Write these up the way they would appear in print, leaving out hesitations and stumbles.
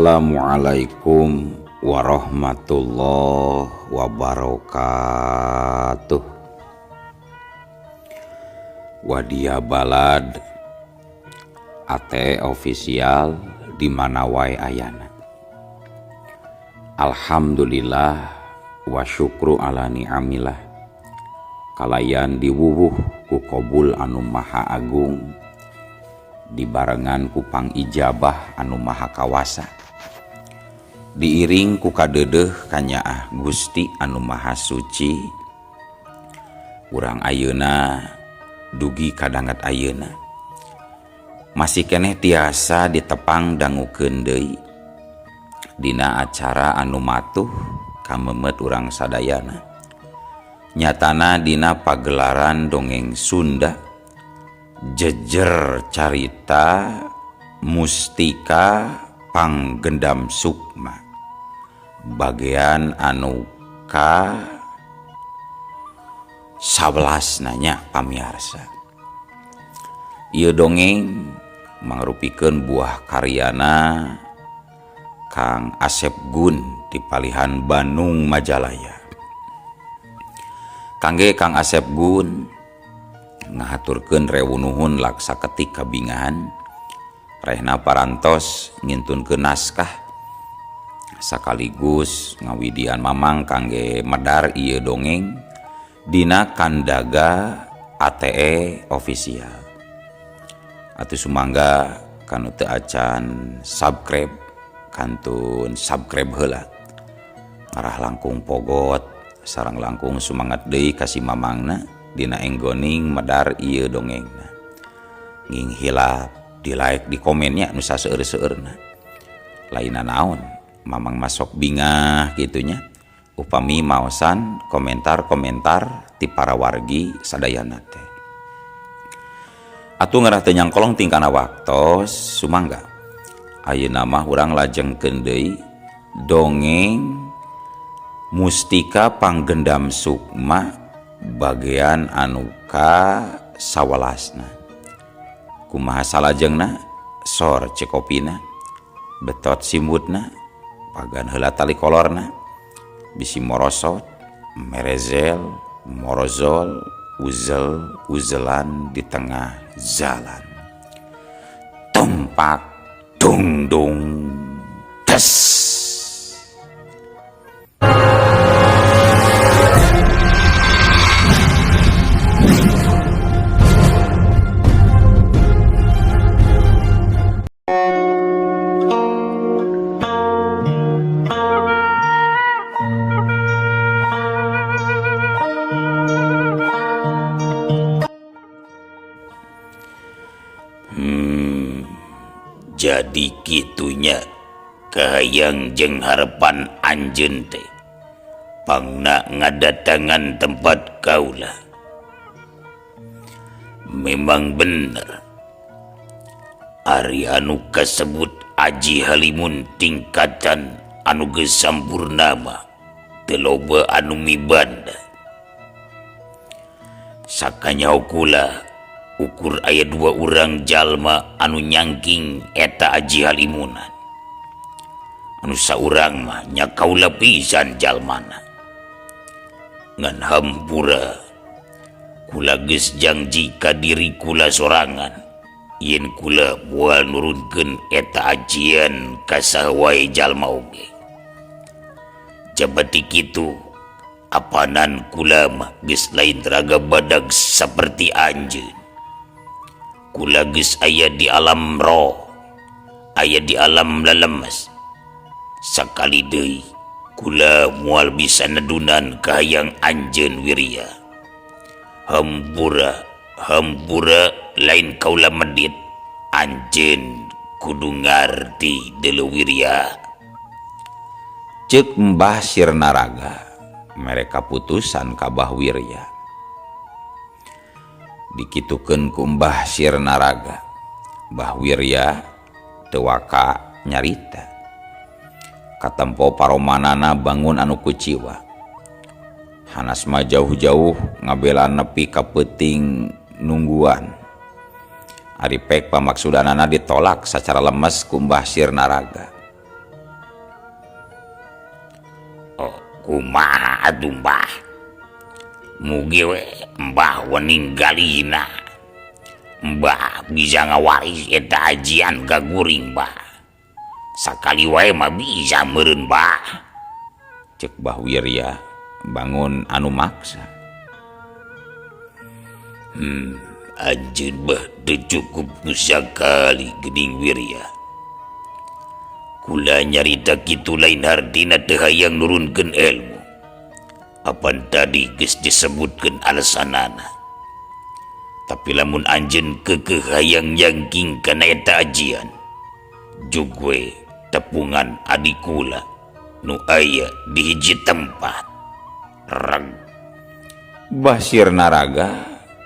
Assalamualaikum warahmatullahi wabarakatuh. Wadia balad ate official di mana wae ayana. Alhamdulillah wa syukru ala ni'amillah. Kalayan diwuwuh ku qobul anu maha agung, dibarengan ku pangijabah anu maha kawasa, diiring ku kadeudeuh kanyaah Gusti anu maha suci. Urang ayeuna dugi kadangat ayeuna masih keneh tiasa ditepang dangukeun deui dina acara anu matuh kamemet urang sadayana. Nyatana dina pagelaran dongeng Sunda jejer carita Mustika Panggendam Sukma bagian anu ka 11 nanya pamiarsa. Ieu dongeng mangrupikeun buah karyana Kang Asep Gun di Palihan Bandung Majalaya. Kangge Kang Asep Gun ngahaturkeun rewunuhun laksa ketik kabingahan, rehna parantos ngintunkeun naskah sakaligus ngawidian mamang kangge medar ieu dongeng dina Kandaga ATE official. Atuh sumangga kanu teu acan subscribe kantun subscribe heula, ngarah langkung pogot sareng langkung sumangat deui ka si mamangna dina enggoning medar ieu dongengna. Nging hilap di like di komennya nu saseueur-seueurna. Lainna naon, mamang masok bingah gitunya upami maosan komentar-komentar ti para wargi sadayana teh. Atuh ngarah teu nyangkolong tingkana waktos sumangga ayeuna mah urang lajengkeun deui dongeng Mustika Panggendam Sukma bagian anu ka 11. Kumaha salajengna sor cekopina betot simutna pagan heula tali kolorna bisi morosot merezel morozol uzelan di tengah jalan tumpak dung dung tes. Jadi kitunya kahayang jeung harapan anjeun teh pangna ngadatangan tempat kaula. Memang bener ari anu kasebut Aji Halimun tingkatan anu geus sampurnama teu loba anu mibanda. Sakanyaho kula ukur aya 2 urang jalma anu nyangking eta Aji Halimunan. Anu saurang mah nya kaula pisan jalmana. Ngan hampura kula geus janji ka diri kula sorangan yen kula moal nurunkeun eta ajian ka saha wae jalma oge. Jabati kitu apanan kula mah geus lain teraga badag saperti anjeun. Kula geus aya di alam roh, aya di alam lalemes. Sakali deui kula moal bisa nedunan kahayang anjeun wirya. Hampura lain kaula medit, anjeun kudu ngarti deuleu wirya. Ceuk Mbah Sirnaraga mereka putusan ka Mbah Wirya. Dikitukeun ku Mbah Sirnaraga, Mbah Wirya teu waka nyarita. Katempo paromanana bangun anu kuciwa. Hanas mah jauh-jauh ngabela nepi ka peuting nungguan. Ari pek pamaksudanana ditolak secara lemes ku Mbah Sirnaraga. Oh, kumaha atuh Mbah? Mugi we Mbah waninggalina. Mbah bisa ngawaris eta ajian ka guring Mbah. Sakali wae mah bisa meureun Mbah. Cek Mbah Wirya bangun anu maksa. Anjeun Mbah teu cukup nu sakali geuning Wirya. Kula nyarita kitu lain hartina teu hayang nurunkeun ilmu. Apan tadi geus disebutkeun alasanana. Tapi lamun anjeun keukeuh hayang nyangking kana eta ajian, jug we tepungan adik kula nu aya di hiji tempat. Reg. Mbah Sirnaraga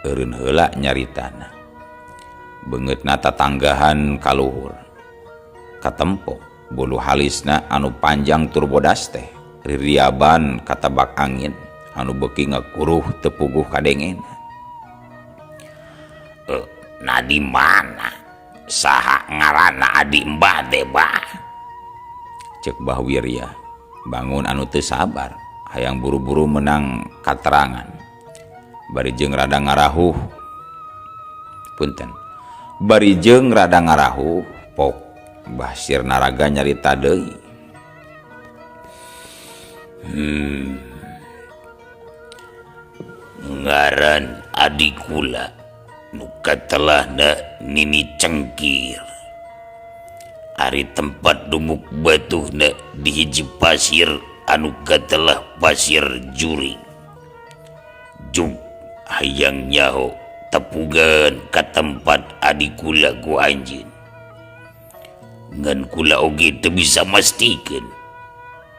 eureun heula nyaritana. Beungeutna tatanggahan kaluhur. Katempo bulu halisna anu panjang tur bodas teh ririaban katabak angin anu beuki ngakuruh teu puguh kadengena. Nah di mana? Saha ngaranna adik Mbah teh Mbah? Cek Mbah Wirya bangun anu teu sabar hayang buru-buru menang katerangan. Bari jeung rada ngarahuh. Punten. Bari jeung rada ngarahuh pok Mbah Sirnaraga nyarita deui. Ngaran adik kula nu katelahna Nini Cengkir. Ari tempat dumuk batuhna di hiji pasir anu katelah pasir juring. Jug hayang nyaho tepugan ka tempat adik kula ku anjeun. Ngan kula oge teu bisa mastikeun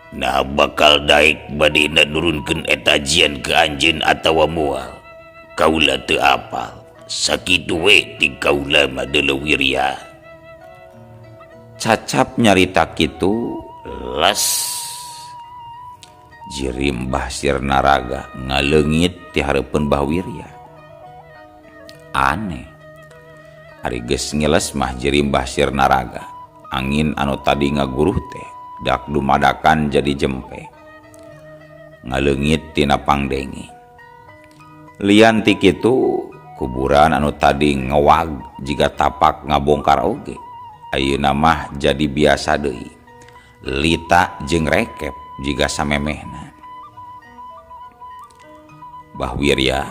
nah bakal daek badena nurunkeun eta ajian ke anjeun atawa moal. Kaula teu apal. Sakitu we ti kaula mah Deuleu Wirya. Cacap nyarita kitu Las jiri Mbah Sirnaraga ngaleungit ti hareupeun Mbah Wirya. Aneh. Ari geus ngiles mah jiri Mbah Sirnaraga, angin anu tadi ngaguruh teh dak dumadakan jadi jempe. Ngaleungit tina pangdengi. Lian ti kitu kuburan anu tadi ngewag jiga tapak ngabongkar oge. Ayeuna mah jadi biasa deui. Lita jeung rekep jiga samemehna. Mbah Wirya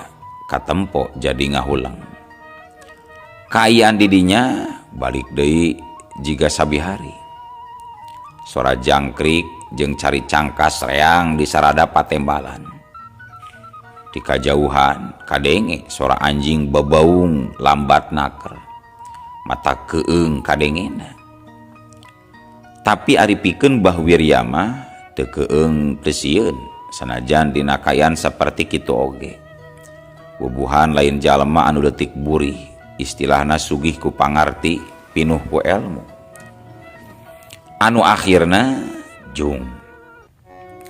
katempo jadi ngahulang. Kaayaan didinya balik deui jiga sabihari. Sora jangkrik jeung cari cangkas reang di sarada patembalan. Di kajauhan kadenge sora anjing bebaung lambat naker. Mata keung kadengena. Tapi ari pikeun Mbah Wirya mah teu keung teu sieun sanajan dina kaayaan saperti kitu oge. Bubuhan lain jalema anu leutik burih, istilahna sugih ku pangarti, pinuh ku ilmu. Anu akhirna jung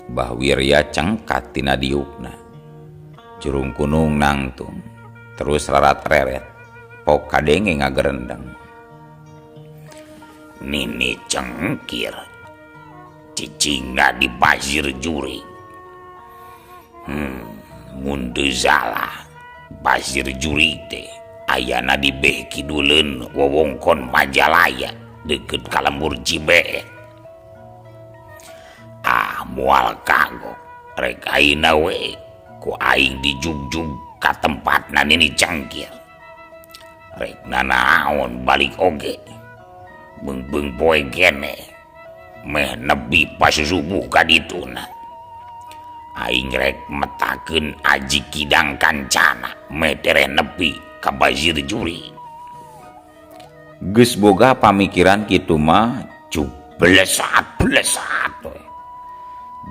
Mbah Wirya cengkat tina diukna. Jurung kunung nangtung terus rarat reret pok kadenge ngagerendeng. Nini Cengkir cicingna di pasir juring. Mun teu salah pasir juring teh ayana di beh kiduleun wewengkon Majalaya deukeut ka lembur Cibeet. Moal kagok rek ayeuna we ku aing dijugjug ka tempatna Nini Cengkir. Rek nanaon balik oge. Beung-beung poe kene meh nepi pas subuh ka dituna. Aing rek metakeun aji kidang kancana meh tere nepi ka pasir juring. Geus boga pamikiran kitu mah cuk Blesat we.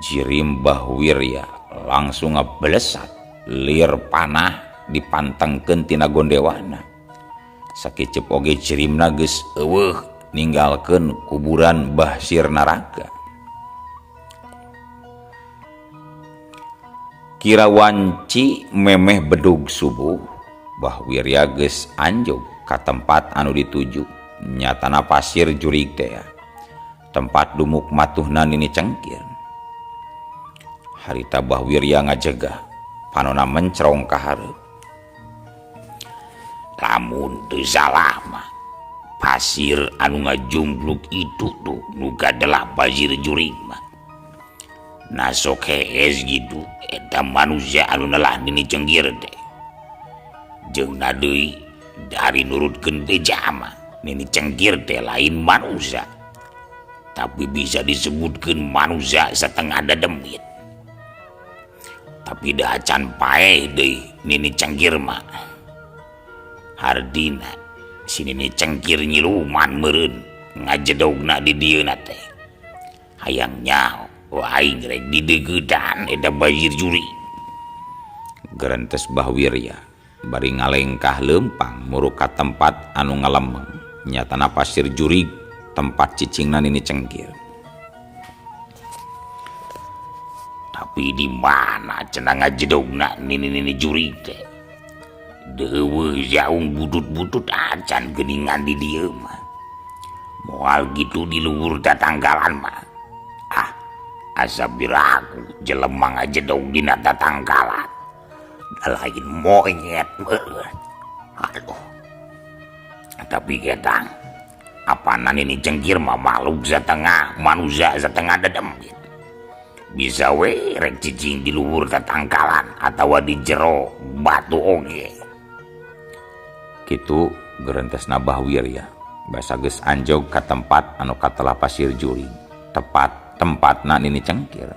jiri Mbah Wirya langsung ngablesat lir panah dipantengkeun tina gondewana. Sakicep oge cirimna geus eueuh ninggalkeun kuburan Mbah Sirnaraga. Kira wanci memeh bedug subuh, Mbah Wirya geus anjog ka tempat anu dituju. Nyatana pasir jurig teh tempat dumuk matuhna Nini Cengkir. harita Bahwirya ngajegah panona mencrong ka hareup. Lamun teu salah mah pasir anu ngajumbluk itu tuh nu gadelah pasir jurig mah nasok hees gitu eta manusia anu nelah nini cenggir teh. Jeung deui dari nurutkeun beja mah nini cenggir teh lain manusia tapi bisa disebutkeun manusia setengah dademit. Tapi da acan paeh deui nini cenggir mah hardina si nini cengkir nyiluman meureun ngajedogna di dieu na teh hayang nyao aing rek didegeudan eta basir juri. Gerentes Bahwirya bari ngalengkah leumpang muru ka tempat anu ngalemeng nyatana pasir jurig tempat cicingna nini cengkir. Tapi di mana cenah ngajedogna nini juri teh deueuh jaung butut-butut acan geuningan di dieu mah moal gitu di luhur tatangkalan mah asa biraku jelema ngajedog dina tatangkalan lain monyet meureun. Aduh tapi ketang apana ini cengkir mah makhluk setengah manusia setengah dedemit bisa we rek cicing di luhur tatangkalan atawa di jero batu oge. Kitu gerentesna Bahwirya basa geus anjog ka tempat anu katelah pasir jurig tempatna nini cengkir.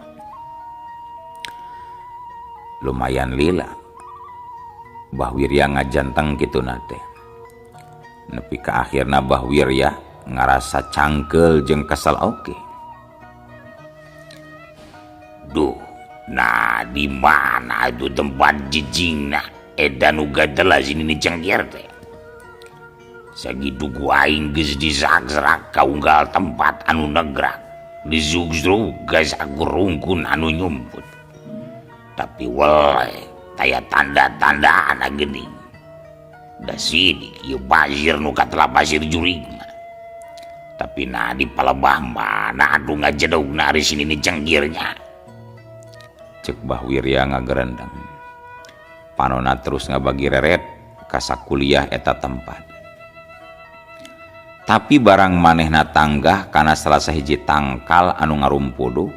Lumayan lila Bahwirya ngajanteng kitu nate nepi ka akhirna Bahwirya ngarasa cangkeul jeung kesel oge. Duh, nah di mana itu tempat jijingna edan uga telah sini ni cengkir teh. Sagitu ku aing geus disakserak ka unggal tempat anu negrak dizug-zug geus aku rungkun anu nyumput. Tapi weleh taya tanda-tanda anak geuning. Da sini ieu pasir nu katelah pasir jurig mah. Tapi nah di palebah mana anu ngajedogna ari sini ni cengkirnya. Cek Bahwirya ngagerendeng panona terus ngabagi reret ka sakuliah eta tempat. Tapi barang manehna tanggah kana salah sahiji tangkal anu ngarumpuduh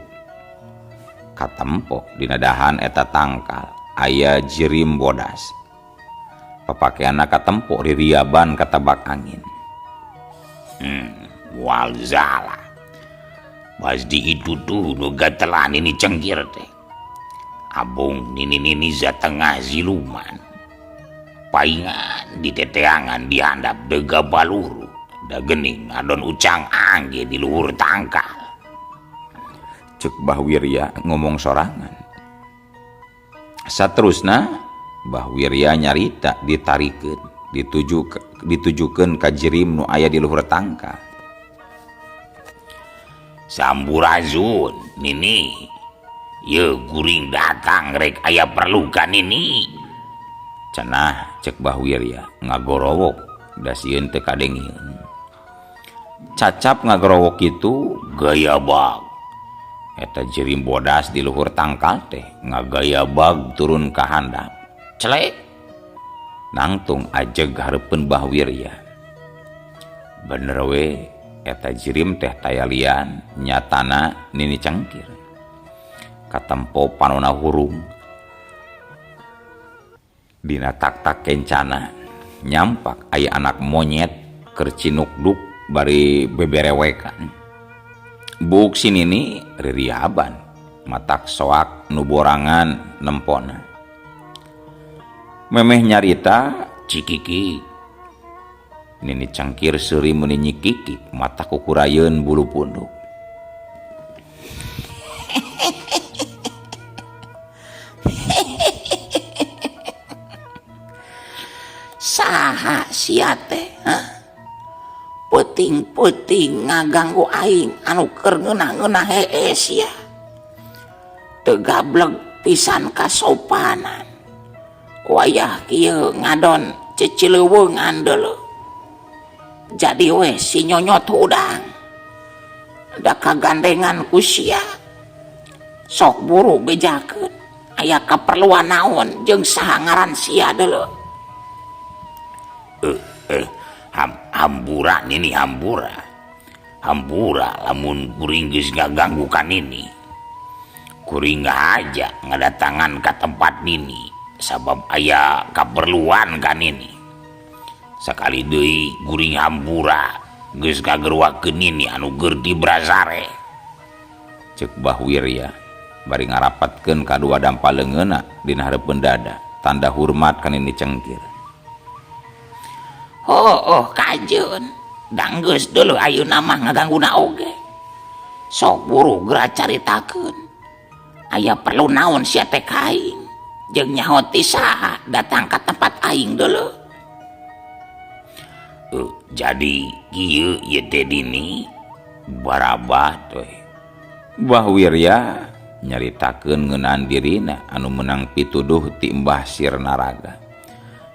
katempo dina dahan eta tangkal aya jirim bodas. Papakeanna katempo ririaban katabak angin. Walzala pasti itu tuh nu gatelan ini cengkir teh. Abung nini zatengah siluman paingan di teteangan dihandap dega baluru da geuning adon ucang angge di luhur tangkal. Cek Bahwirya ngomong sorangan. Saterusna Bahwirya nyarita ditarikeun ditujukeun ka jirim nu aya di luhur tangkal. Samburazun nini ye guring datang rek aya perlukan ini cenah cek Bahwirya ngagorowok da sieun teu kadengieun. Cacap ngagorowok itu gaya bag eta jirim bodas di luhur tangkal teh ngagaya bag turun ka handap celek nangtung ajeg hareupeun Bahwirya. Bener we eta jirim teh taya lian nyatana nini cengkir. Katempo panona hurung dina tak-tak kencana nyampak aya anak monyet keur cinukduk bari beberewekan. Buuk sinini ririaban matak soak nu borangan nempona. Memeh nyarita cikiki nini cangkir seuri meuni nyikiki mata kukurayeun bulu punduk. Saha sia teh peuting-peuting ngaganggu aing anu keur ngeunah-ngeunah hees ya teu gablek pisan kasopanan wayah kieu ngadon cecileuweungan deuleu jadi we si nyonyot hudang da kagandengan ku sia sok buru bejakeun aya keperluan naon jeung saha ngaran sia deuleu. Hambura nini hambura lamun kuring geus ngaganggu ka nini kuring aja ngadatangan ka tempat nini sabab aya kaperluan ka nini sakali deui kuring hambura geus ngagerwakeun nini anu keur di Brazare. Cek Bahwirya bari ngarapatkeun kadua dampaleungeunna dina hareupeun dada tanda hormat ka nini cengkir. Oh kajeun danggeus dulu ayeuna mah ngagangguna oge. Sok buru geura caritakeun aya perlu naon sia teh ka aing jeung nyaho ti saha datang ka tempat aing deuleu. Jadi kieu ieu teh dini barabat we. Bahwirya nyaritakeun ngeunaan dirina anu menang pituduh ti Mbah Sirnaraga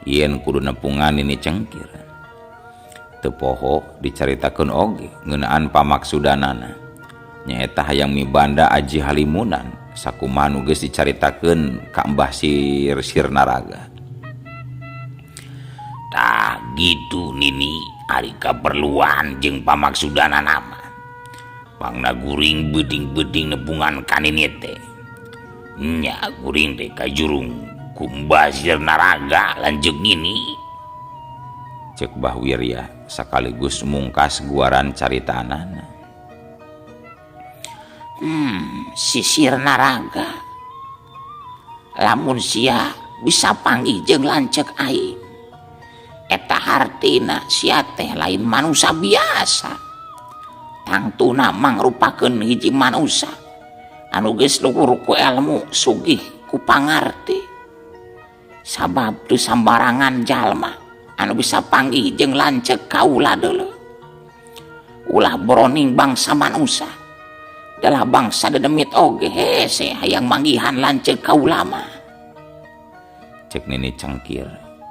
yen kudu nepungan nini cengkir. Teu poho dicaritakeun oge ngeunaan pamaksudanana nyaeta hayang mibanda Aji Halimunan sakumaha nu geus dicaritakeun ka Mbah Sirnaraga. Tah gitu nini ari kaperluan jeung pamaksudanana mah pangna guring beding-beding nepungan ka nini teh nya guring teh kajurung ku Mbah Sirnaraga lanjut nini. Cek Bahwirya sakaligus mungkas guaran caritanana. Si Sirnaraga lamun sia bisa panggih jeung lanceuk aing eta hartina sia teh lain manusia biasa tangtuna mangrupakeun hiji manusia anu geus luhur ku ilmu sugih ku pangarti sabab teu sambarangan jalma anu bisa panggih jeung lanceuk kaula deuleu. Ulah broning bangsa manusia adalah bangsa dedemit oge hese hayang manggihan lanceuk kaula mah. Cek nini cengkir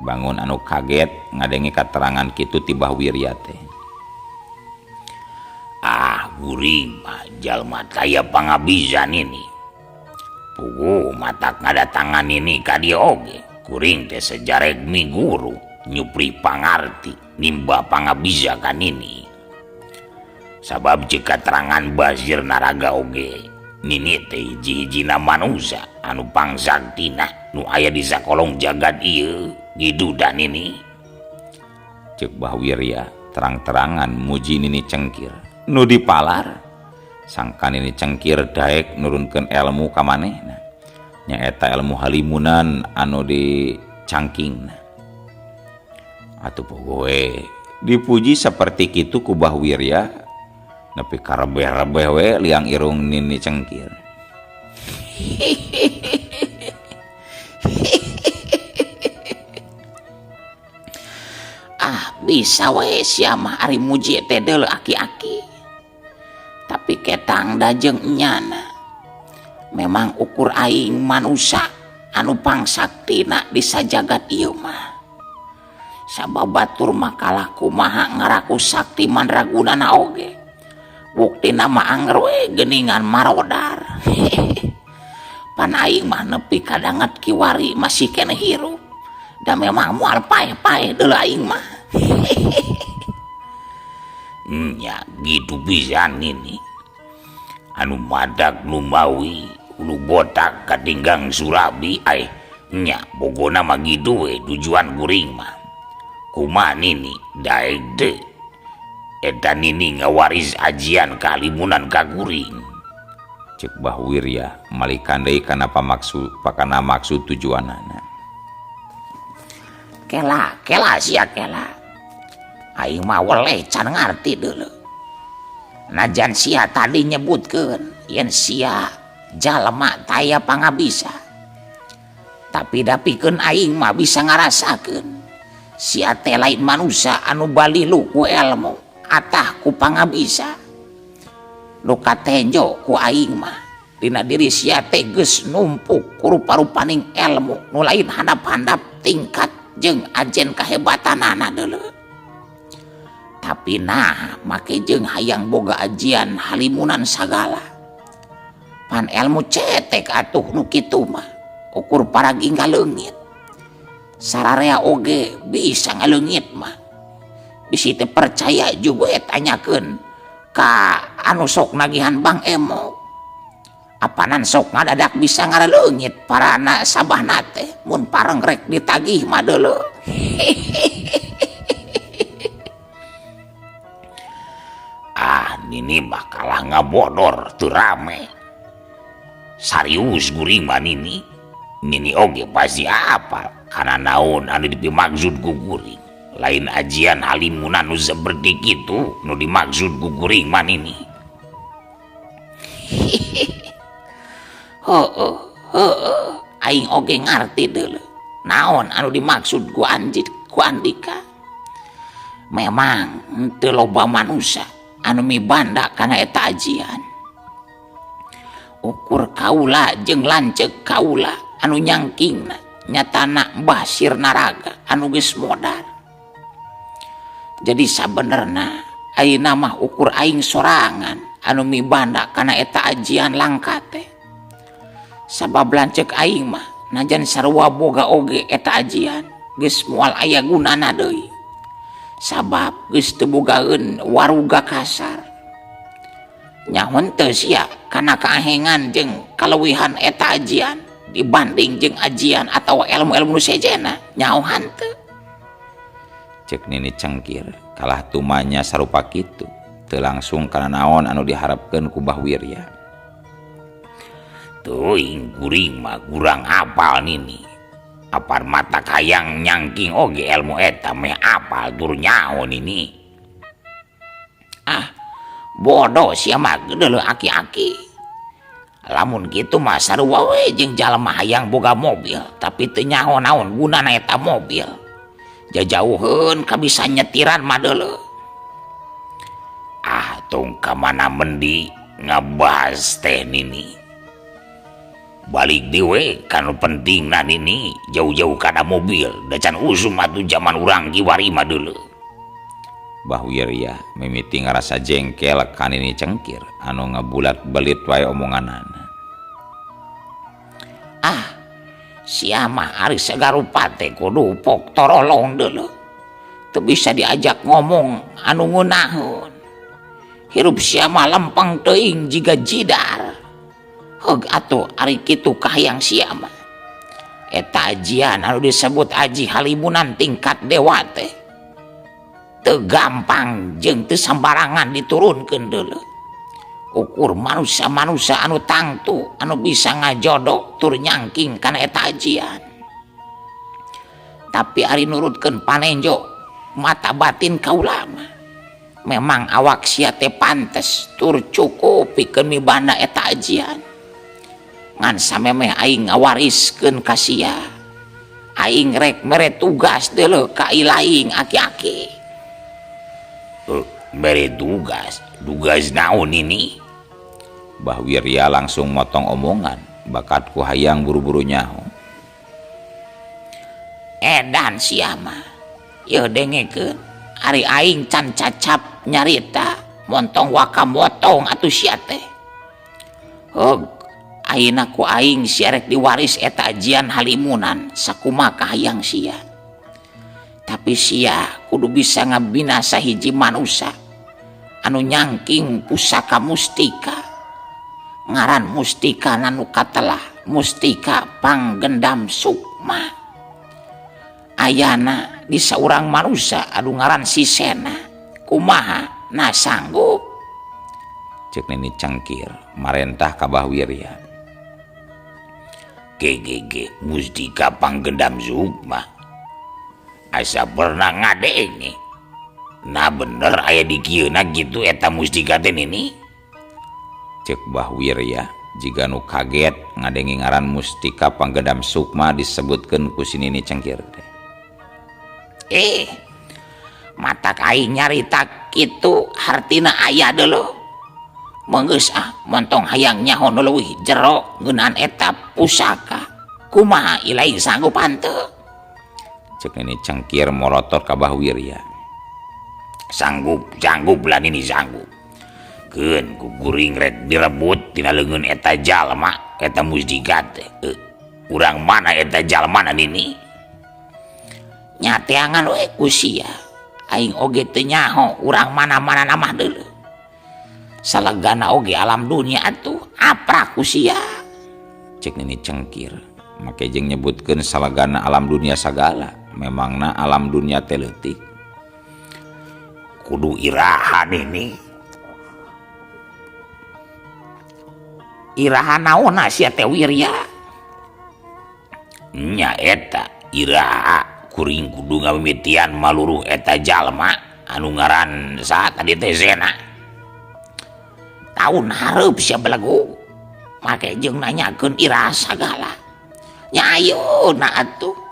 bangun anu kaget ngadengi katerangan kitu ti Bahwirya teh. Guring mah jalma taya pangabizan ini puguh matak ngadatangan ini ka dieu oge kuring teh sejareg mi guru nyupri pangarti nimba pangabiza kan ini sabab jika terangan Mbah Sirnaraga oge nini teh hiji-hijina manusia anu pangsaktina nu aya di sakolong jagad ieu gitu dan ini. Cek Bahwirya terang-terangan muji nini cengkir nu dipalar sangka nini cengkir daek nurunkeun ilmu ka manehna nyaeta ilmu halimunan anu dicangkingna. Atuh pogoe dipuji saperti kitu ku Bahwirya nepi karebeh-rebeh we liang irung nini cengkir. Bisa we sia mah ari muji teh deuleu aki-aki tapi ketang da jeung nyana memang ukur aing manusia anu pangsaktina di sajagat ieu mah sabab batur makalah kumaha ngaraku sakti mandragunana oge buktina mah anger we geuningan marodar. Pan aing mah nepi kadanget kiwari masih keneh hirup da memang moal paeh-paeh deuleu aing mah. Nya gitu pisan ini anu madak nu mawi ulu botak katinggang surabi nya pokona mah gitu we tujuan kuring mah kumaha nini daek teh eta nini ngawaris ajian kalimunan ka kuring. Cek Bahwirya malikan deui kana maksud tujuanana. Kela sia kela aing mah weleh can ngarti deuleu najan sia tadi nyebutkeun yen sia jalma taya pangabisa tapi dapikeun aing mah bisa ngarasakeun sia teh lain manusia anu balilu ku ilmu atah ku pangabisa nu katenjo ku aing mah dina diri sia teh geus numpuk ku rupa-rupaning ilmu nu lain handap-handap tingkat jeung ajen kahebatanana deuleu. Tapi nah make jeung hayang boga ajian halimunan sagala pan ilmu cetek atuh nu kitu mah ukur paragi ngaleungit sararea oge bisa ngaleungit mah bisi teh percaya juga tanyakeun ka anu sok nagihan Bang Emo apanan sok ngadadak bisa ngaleungit para anak sabahna teh mun pareng rek ditagih mah deuleu. Nini mah kalah ngabodor teu rame serius guring mah nini oge pasti apal kana naon anu dimaksud ku guring lain ajian halimunan nu seperti kitu nu dimaksud ku guring mah nini. Aing oge ngarti deuleu naon anu dimaksud ku Andika. Memang teu loba manusia anu mibanda kana eta ajian. Ukur kaula jeung lanceuk kaula anu nyangkingna nyatana Mbah Sirnaraga anu geus modar. Jadi sabenerna ayeuna mah ukur aing sorangan anu mibanda kana eta ajian langka teh. Sabab lanceuk aing mah najan sarua boga oge eta ajian geus moal aya gunana deui. Sabab geus teu bogaeun waruga kasar. Nyaho teu sia kana kaahengan jeung kaleuwihan eta ajian dibanding jeung ajian atau ilmu-ilmu nu sejena nyaho hanteu. Cek Nini Cengkir kalah tumanya sarupa kitu teu langsung kana naon anu diharapkeun ku Mbah Wirya. Teuing guring mah kurang apal nini apar mata kayang nyangking oge ilmu eta meh apal tur nyaho nini. Bodoh sia mah deuleu aki-aki. Lamun kitu mah sarua we jeung jalma hayang boga mobil tapi teu nyaho naon gunana eta mobil. Jajauheun kabisa nyetiran mah deuleu. Tong ka mana mendi ngabahas teh nini. Balik dewe kanu penting na nini jauh-jauh kada mobil da can usum atuh zaman urang kiwari mah deuleu. Mbah Wirya mimiti ngarasa jengkel ka Nini Cengkir anu ngabulat-belit wae omonganana. Sia mah ari sagarupa teh kudu pok torolong deuleu. Teu bisa diajak ngomong anu ngeunahun. Hirup sia mah lempeng teuing jiga jidar. Heug atuh ari kitu kahayang sia mah. Eta ajian anu disebut aji halimunan tingkat dewa teh teu gampang jeung teu sambarangan diturunkeun deuleu. Ukur manusia-manusia anu tangtu anu bisa ngajodok tur nyangking kana eta ajian. Tapi ari nurutkeun panenjo mata batin kaula mah memang awak sia teh pantes tur cukup pikeun mibanda eta ajian. Ngan samemeh aing ngawariskeun ka sia. Aing rek mere tugas deuleu ka ilaing aki-aki. Mere tugas naon ini? Mbah Wirya langsung motong omongan bakat ku hayang buru-buru nyaho. Edan sia mah yeuh dengekeun ari aing can cacap nyarita montong waka motong atuh sia teh. Heug ayeuna ku aing sia rek diwaris eta ajian halimunan sakumaha kahayang sia. Tapi sia kudu bisa ngabina sahiji manusia anu nyangking pusaka mustika. Ngaran mustika nanu katelah mustika panggendam sukma. Ayana di saurang manusia anu ngaran Sisena. Kumaha na sanggup? Cek Nini Cengkir marentah ka Mbah Wirya. GGG mustika panggendam sukma. Asa pernah ngadenge. Nah bener aya di kieuna gitu eta mustika teh nini. Cek Mbah Wirya jiga nu kaget ngadengi ngaran mustika panggendam sukma disebutkeun ku si Nini Cengkir teh. Mata aing nyarita kitu hartina aya deuleu. Manggeus montong hayang nyaho nu leuwih jero ngeunaan eta pusaka. Kumaha ilaing sanggup hanteu? Cek Nini Cengkir morotot ka Mbah Wirya. Sanggup lah ini sanggup. Keun ku kuring rek direbut tina leungeun eta jalma eta mustika teh. Urang mana eta jalmana nini? Nyateangan we ku sia. Aing oge teu nyaho urang mana-mana nama deuleu. Salegana oge alam dunia atuh aprak ku sia. Cek Nini Cengkir make jeung nyebutkeun salagana alam dunia sagala. Memangna alam dunia teh leutik. Kudu iraha nini. Iraha naonna sia teh Wirya? Nya eta iraha kuring kudu ngamimitian maluruh eta jalma anu ngaran saha tadi teh Zena. Tahun hareup sia belagu. Make jeung nanyakeun iraha sagala. Nya ayeuna atuh.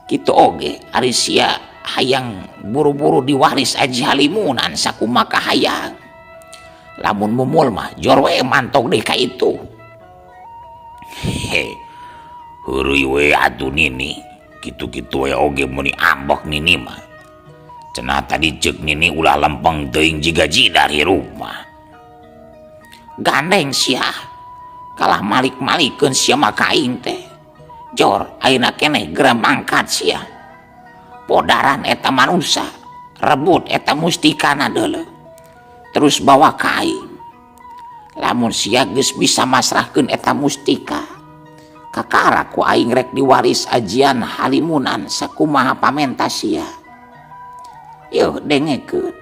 Kitu oge ari sia hayang buru-buru diwaris Aji Halimunan sakumaha hayang. Lamun mumul mah jor we mantog deh ka itu. Heureui we atuh nini. Kitu-kitu we oge muni ambok nini mah. Cenah tadi ceuk nini ulah lempeng teuing jiga jidar hirup mah. Gandeng sia. Kalah malik-malikeun sia mah ka aing teh. Jor ayeuna keneh geura mangkat sia. Podaran eta manusia, rebut eta mustikana deuleu. Terus bawa ka aing. Lamun sia geus bisa masrahkeun eta mustika, kakara ku aing rek diwaris ajian Halimunan sakumaha pamenta sia. Yeuh dengekeun.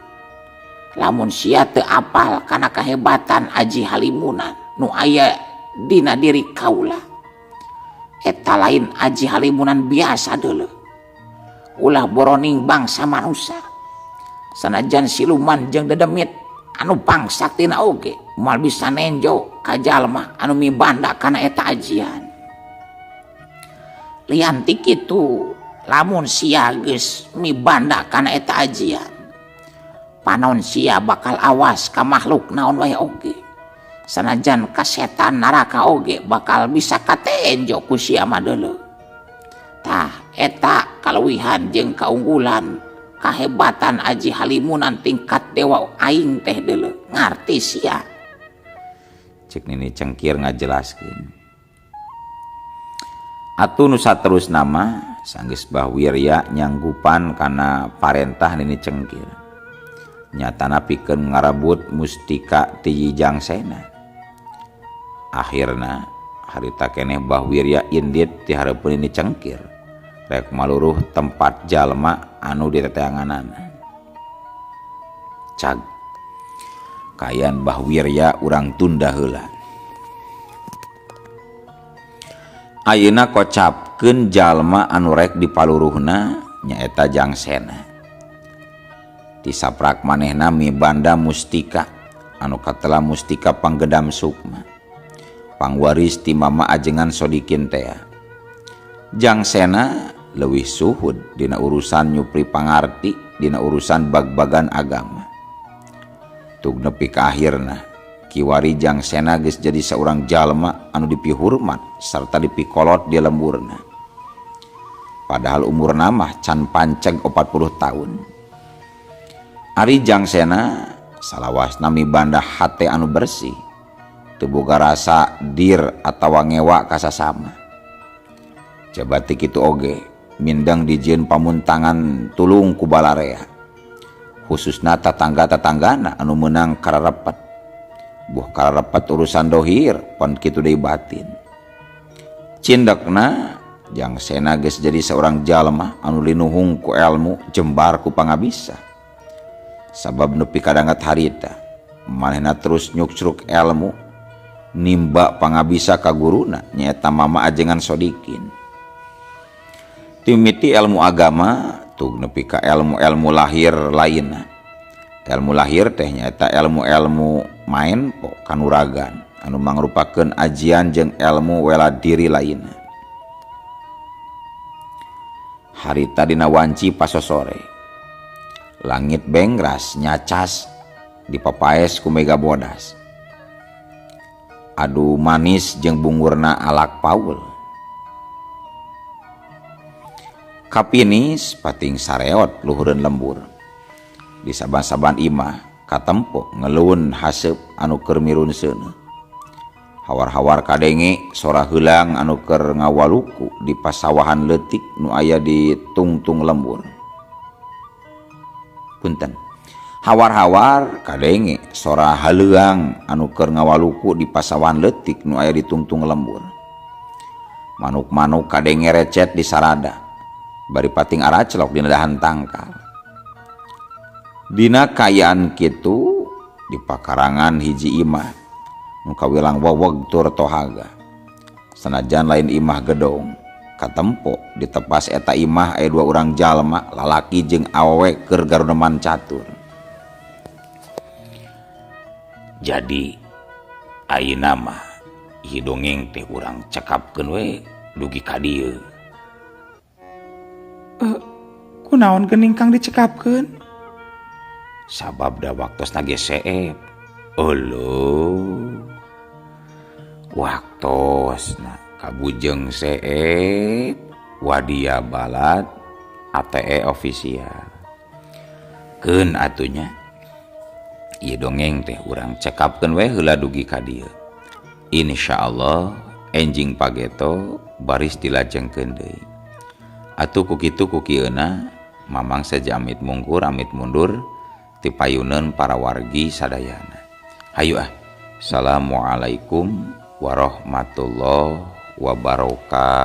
Lamun sia teu apal kana kahebatan Aji Halimunan nu aya dina diri kaula, eta lain Aji Halimunan biasa deuleu. Ulah boroning bangsa manusia. Sanajan siluman jeung dedemit anu pangsaktina oge moal bisa nenjo ka jalma anu mibanda kana eta ajian. Lian ti kitu, lamun sia geus mibanda kana eta ajian, panon sia bakal awas ka makhluk naon wae oge. Sanajan ka setan neraka oge bakal bisa katenjo ku sia mah deuleu. Tah eta kaluwihan jeung kaunggulan kahebatan Aji Halimunan tingkat dewa aing teh deuleu. Ngarti sia. Cek Nini Cengkir ngajelaskeun. Atuh nu saterusna mah sanggeus Bah Wirya nyanggupan kana parentah Nini Cengkir. Nyatana pikeun ngarabut mustika ti Yijangsena. Akhirna harita keneh Bah Wirya indit ti hareupeun Nini Cengkir. Rek maluruh tempat jalma anu diteteanganana. Cag kayan Bah Wirya urang tunda heula. Ayeuna kocapkeun jalma anu rek dipaluruhna nyaeta Jangsena. Tisaprak manehna mibanda mustika anu katela mustika panggedam sukma. Pangwaris ti Mama Ajengan Sodikin teh. Jangsena leuwih suhud dina urusan nyupri pangarti dina urusan bag-bagan agama. Tug nepi ka akhirna kiwari Jangsena geus jadi saurang jalma anu dipihurmat sarta dipikolot di lemburna. Padahal umurna mah can panceg 40 tahun. Ari Jangsena salawasna mibanda hate anu bersih, teu boga rasa dir atawa ngewa ka sasama. Jabati kitu oge mindeng dijieun pamuntangan tulung ku balarea. Khususna tatangga-tatanggana anu meunang kararepet. Buh kararepet urusan dohir pon kitu deui batin. Cindekna Jangsena geus jadi seorang jalma anu linuhung ku ilmu jembar ku pangabisa. Sabab nepi kadangat harita manehna terus nyuksruk ilmu nimba pangabisa ka guruna nyaeta Mama Ajengan Sodikin. Timiti ilmu agama tug nepi ka ilmu-ilmu lahir lainna. Ilmu lahir teh nyaeta ilmu-ilmu main po kanuragan anu mangrupakeun ajian jeung ilmu wela diri lainna. Harita dina wanci pasosore. Langit bengras nyacas dipapaes ku mega bodas. Adu manis jeung bungurna alak paul. Kapinis pating sareot luhureun lembur. Di saban-saban imah katempo ngelun haseup anu keur mirun seuneu. Hawar-hawar kadenge sora heulang anu keur ngawaluku di pasawahan leutik nu aya di tungtung lembur. Punten. Hawar-hawar kadenge sora haleuang anu keur ngawaluku di pasawahan leutik nu aya di tungtung lembur. Manuk-manuk kadenge recet di sarada. Bari pating araclok dina dahan tangkal. Dina kayaan kitu di pakarangan hiji imah nu kawilang weweg tur tohaga. Sanajan lain imah gedong, katempo di tepas eta imah aya 2 urang jalma lalaki jeung awewe keur garuneman catur. Jadi ayeuna mah ieu dongeng teh urang cekapkeun we dugi ka dieu. Kunaon geuning Kang dicekapkeun? Sabab da waktosna ge seep. Uluh. Waktosna kabujeng seep wadia balad ATE official. Keun atunya. Ieu dongeng teh urang cekapkeun we heula dugi ka dieu. Insyaallah enjing pageto baris dilajengkeun deui. Atuh ku kitu ku kieuna mamang saja amit mungkur amit mundur ti payuneun para wargi sadayana. Hayu ah. Assalamualaikum warahmatullahi wabarakatuh.